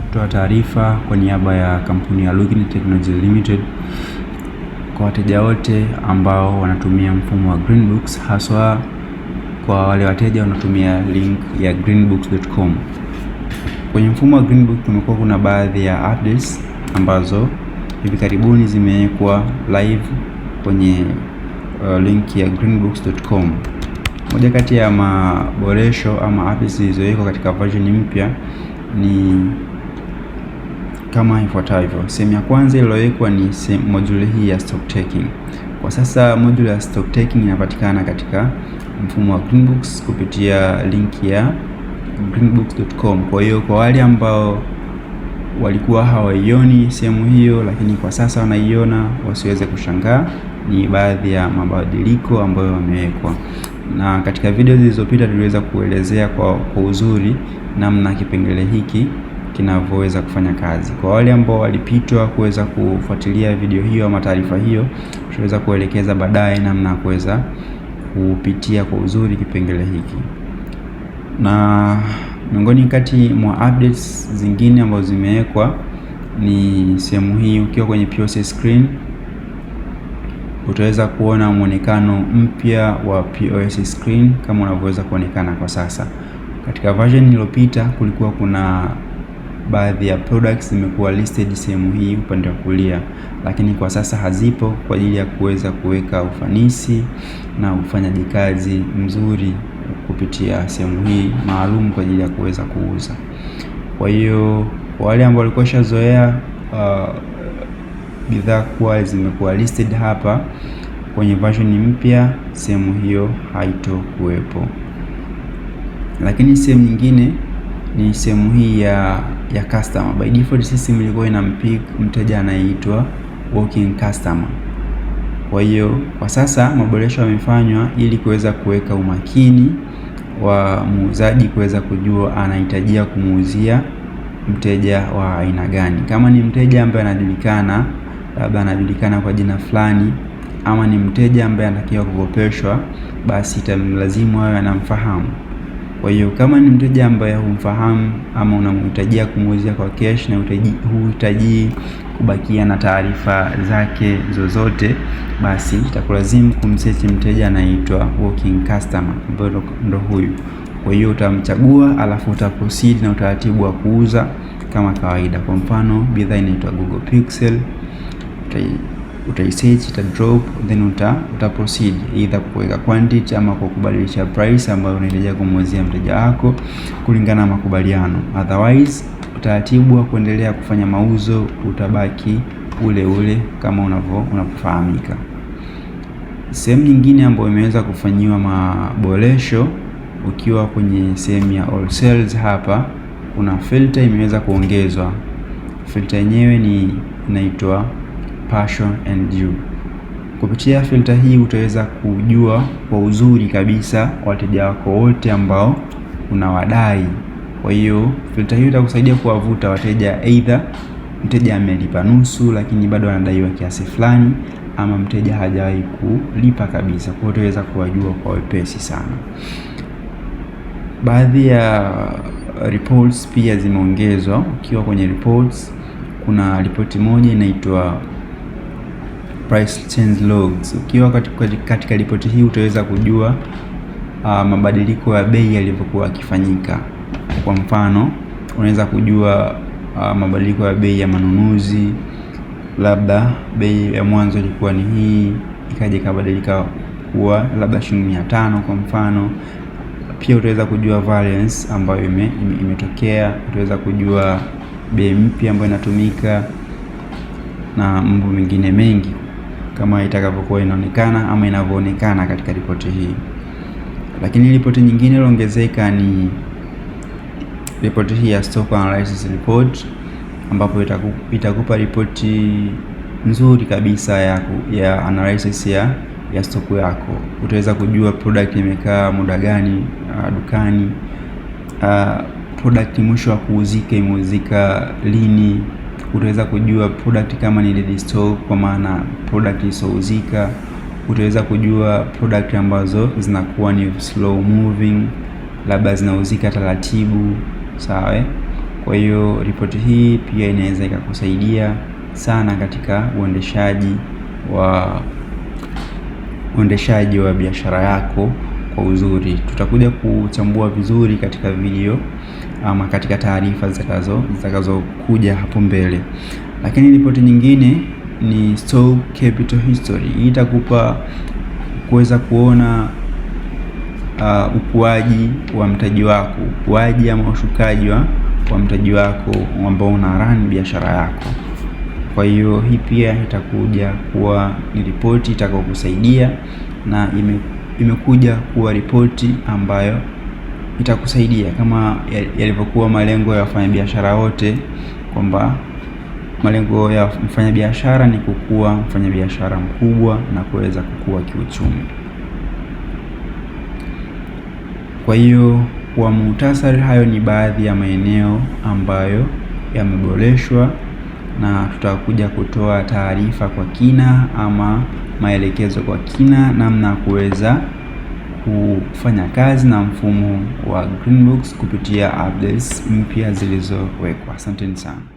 kutoa taarifa kwa niaba ya kampuni ya Login Technology Limited kwa wateja wote ambao wanatumia mfumo wa Greenbooks, haswa kwa wale wateja wanatumia link ya greenbooks.com. Kwenye mfumo wa Greenbooks kumekuwa kuna baadhi ya updates ambazo hivi karibuni zimewekwa live kwenye link ya greenbooks.com. Moja kati ya maboresho ama updates zilizowekwa katika version mpya ni kama ifuatavyo. Sehemu ya kwanza iliyowekwa ni module hii ya stock taking. Kwa sasa module ya stock taking inapatikana katika mfumo wa Greenbooks kupitia link ya greenbooks.com. Kwa hiyo kwa wale ambao walikuwa hawaioni sehemu hiyo lakini kwa sasa wanaiona, wasiweze kushangaa, ni baadhi ya mabadiliko ambayo wamewekwa. Na katika video zilizopita tuliweza kuelezea kwa uzuri namna kipengele hiki kinavyoweza kufanya kazi. Kwa wale ambao walipitwa kuweza kufuatilia video hiyo ama taarifa hiyo, tutaweza kuelekeza baadaye namna ya kuweza kupitia kwa uzuri kipengele hiki. Na miongoni kati mwa updates zingine ambazo zimewekwa ni sehemu hii. Ukiwa kwenye POS screen utaweza kuona muonekano mpya wa POS screen kama unavyoweza kuonekana kwa sasa. Katika version iliyopita kulikuwa kuna baadhi ya products zimekuwa listed sehemu hii upande wa kulia, lakini kwa sasa hazipo kwa ajili ya kuweza kuweka ufanisi na ufanyaji kazi mzuri kupitia sehemu hii maalum kwa ajili ya kuweza kuuza. Kwa hiyo kwa wale ambao walikuwa shazoea bidhaa kuwa zimekuwa listed hapa, kwenye version mpya sehemu hiyo haitokuwepo. Lakini sehemu nyingine ni sehemu hii ya customer. By default system ilikuwa inampick mteja anayeitwa walking customer. Kwa hiyo kwa sasa maboresho yamefanywa ili kuweza kuweka umakini wa muuzaji kuweza kujua anahitajia kumuuzia mteja wa aina gani. Kama ni mteja ambaye anajulikana, labda anajulikana kwa jina fulani, ama ni mteja ambaye anatakiwa kukopeshwa, basi itamlazimu awe anamfahamu. Kwa hiyo kama ni mteja ambaye humfahamu ama unamhitajia kumuuzia kwa cash na huhitaji kubakia na taarifa zake zozote, basi itakulazimu kumsearch mteja anaitwa walking customer ambaye ndo huyu. Kwa hiyo utamchagua alafu utaproceed na utaratibu wa kuuza kama kawaida. Kwa mfano bidhaa inaitwa Google Pixel, utaisearch, ita drop, then uta proceed either kuweka quantity ama kwa kubadilisha price ambayo unahitajia kumuuzia mteja wako kulingana na makubaliano. Otherwise utaratibu wa kuendelea kufanya mauzo utabaki ule ule kama unavyofahamika. Sehemu nyingine ambayo imeweza kufanyiwa maboresho, ukiwa kwenye sehemu ya all sales, hapa kuna filter imeweza kuongezwa. Filter yenyewe inaitwa partial and due. Kupitia filter hii utaweza kujua kwa uzuri kabisa wateja wako wote ambao unawadai. Kwa hiyo filter hii itakusaidia kuwavuta wateja, either mteja amelipa nusu lakini bado anadaiwa kiasi fulani, ama mteja hajawahi kulipa kabisa. Kwa hiyo utaweza kuwajua kwa wepesi sana. Baadhi ya reports pia zimeongezwa. Ukiwa kwenye reports kuna ripoti moja inaitwa price change logs. Ukiwa katika ripoti hii utaweza kujua mabadiliko ya bei yalivyokuwa yakifanyika. Kwa mfano unaweza kujua mabadiliko ya bei ya manunuzi, labda bei ya mwanzo ilikuwa ni hii ikaja ikabadilika kuwa labda shilingi 500 kwa mfano. Pia utaweza kujua variance ambayo imetokea, utaweza kujua bei mpya ambayo inatumika na mambo mengine mengi kama itakavyokuwa inaonekana ama inavyoonekana katika ripoti hii. Lakini ripoti nyingine iliongezeka ni ripoti hii ya stock analysis report, ambapo itakupa ripoti nzuri kabisa ya analysis ya stock yako. Utaweza kujua product imekaa muda gani dukani, product mwisho wa kuuzika imeuzika lini. Utaweza kujua product kama ni dead stock, kwa maana product isouzika. Utaweza kujua product ambazo zinakuwa ni slow moving, labda zinauzika taratibu, sawa. Kwa hiyo ripoti hii pia inaweza ikakusaidia sana katika uendeshaji wa biashara yako kwa uzuri. Tutakuja kuchambua vizuri katika video ama katika taarifa zitakazokuja hapo mbele. Lakini ripoti nyingine ni Stock Capital History. Hii itakupa kuweza kuona ukuaji wa mtaji wako, ukuaji ama ushukaji wa mtaji wako ambao una run biashara yako. Kwa hiyo hii pia itakuja kuwa ni ripoti itakayokusaidia, na imekuja kuwa ripoti ambayo itakusaidia kama yalivyokuwa malengo ya wafanyabiashara wote, kwamba malengo ya mfanyabiashara ni kukua mfanyabiashara mkubwa na kuweza kukua kiuchumi. Kwa hiyo kwa muhtasari, hayo ni baadhi ya maeneo ambayo yameboreshwa, na tutakuja kutoa taarifa kwa kina ama maelekezo kwa kina namna ya kuweza kufanya kazi na mfumo wa Greenbooks kupitia updates mpya zilizowekwa. Asanteni sana.